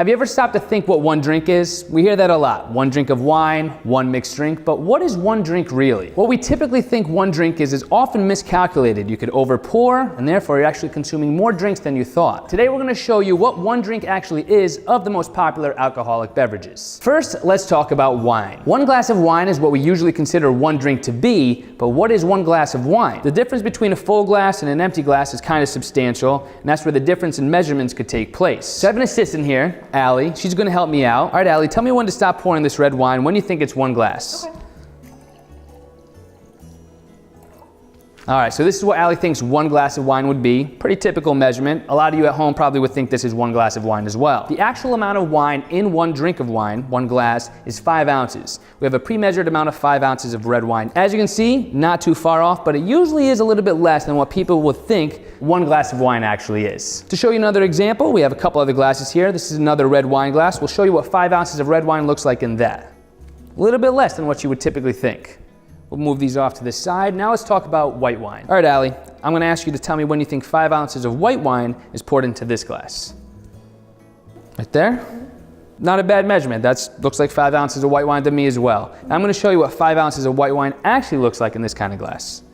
Have you ever stopped to think what one drink is? We hear that a lot. One drink of wine, one mixed drink, but what is one drink really? What we typically think one drink is often miscalculated. You could over pour, and therefore you're actually consuming more drinks than you thought. Today we're gonna show you what one drink actually is of the most popular alcoholic beverages. First, let's talk about wine. One glass of wine is what we usually consider one drink to be, but what is one glass of wine? The difference between a full glass and an empty glass is kind of substantial, and that's where the difference in measurements could take place. So I have an assistant here, Allie. She's gonna help me out. All right, Allie, tell me when to stop pouring this red wine. When do you think it's one glass? Okay. All right, so this is what Allie thinks one glass of wine would be. Pretty typical measurement. A lot of you at home probably would think this is one glass of wine as well. The actual amount of wine in one drink of wine, one glass, is 5 ounces. We have a pre-measured amount of 5 ounces of red wine. As you can see, not too far off, but it usually is a little bit less than what people would think one glass of wine actually is. To show you another example, we have a couple other glasses here. This is another red wine glass. We'll show you what 5 ounces of red wine looks like in that. A little bit less than what you would typically think. We'll move these off to the side. Now let's talk about white wine. All right, Allie, I'm gonna ask you to tell me when you think 5 ounces of white wine is poured into this glass. Right there? Not a bad measurement. That looks like 5 ounces of white wine to me as well. Now I'm gonna show you what 5 ounces of white wine actually looks like in this kind of glass.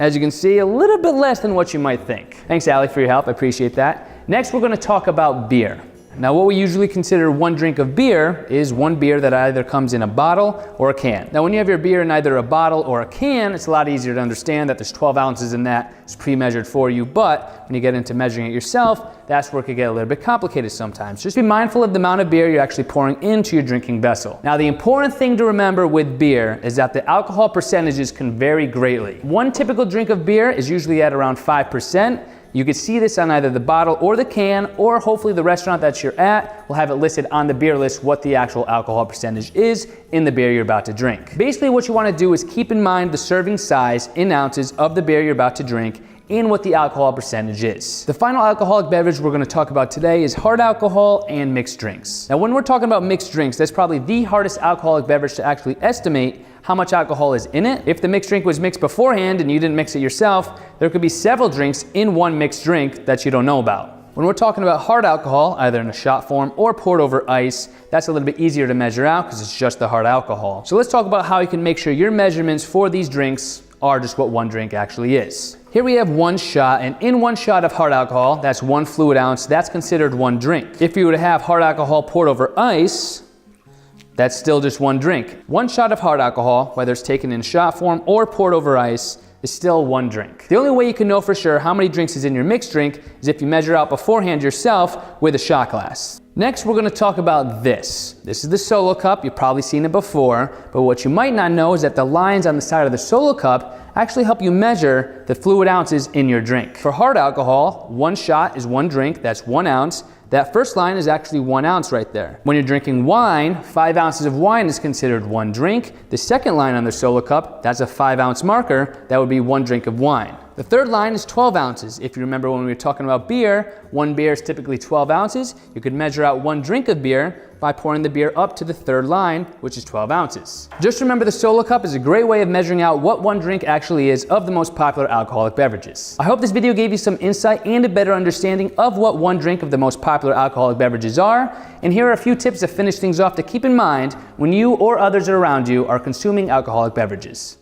As you can see, a little bit less than what you might think. Thanks, Allie, for your help. I appreciate that. Next, we're gonna talk about beer. Now, what we usually consider one drink of beer is one beer that either comes in a bottle or a can. Now, when you have your beer in either a bottle or a can, it's a lot easier to understand that there's 12 ounces in that. It's pre-measured for you, but when you get into measuring it yourself, that's where it could get a little bit complicated sometimes. Just be mindful of the amount of beer you're actually pouring into your drinking vessel. Now, the important thing to remember with beer is that the alcohol percentages can vary greatly. One typical drink of beer is usually at around 5%. You can see this on either the bottle or the can, or hopefully the restaurant that you're at will have it listed on the beer list what the actual alcohol percentage is in the beer you're about to drink. Basically, what you want to do is keep in mind the serving size in ounces of the beer you're about to drink and what the alcohol percentage is. The final alcoholic beverage we're going to talk about today is hard alcohol and mixed drinks. Now, when we're talking about mixed drinks, that's probably the hardest alcoholic beverage to actually estimate how much alcohol is in it. If the mixed drink was mixed beforehand and you didn't mix it yourself, there could be several drinks in one mixed drink that you don't know about. When we're talking about hard alcohol, either in a shot form or poured over ice, that's a little bit easier to measure out because it's just the hard alcohol. So let's talk about how you can make sure your measurements for these drinks are just what one drink actually is. Here we have one shot, and in one shot of hard alcohol, that's 1 fluid ounce, that's considered one drink. If you were to have hard alcohol poured over ice, that's still just one drink. One shot of hard alcohol, whether it's taken in shot form or poured over ice, is still one drink. The only way you can know for sure how many drinks is in your mixed drink is if you measure out beforehand yourself with a shot glass. Next, we're gonna talk about this. This is the solo cup. You've probably seen it before, but what you might not know is that the lines on the side of the solo cup actually help you measure the fluid ounces in your drink. For hard alcohol, one shot is one drink, that's 1 ounce. That first line is actually 1 ounce right there. When you're drinking wine, 5 ounces of wine is considered one drink. The second line on the solo cup, that's a 5 ounce marker, that would be one drink of wine. The third line is 12 ounces. If you remember when we were talking about beer, one beer is typically 12 ounces. You could measure out one drink of beer by pouring the beer up to the third line, which is 12 ounces. Just remember the solo cup is a great way of measuring out what one drink actually is of the most popular alcoholic beverages. I hope this video gave you some insight and a better understanding of what one drink of the most popular alcoholic beverages are. And here are a few tips to finish things off to keep in mind when you or others around you are consuming alcoholic beverages.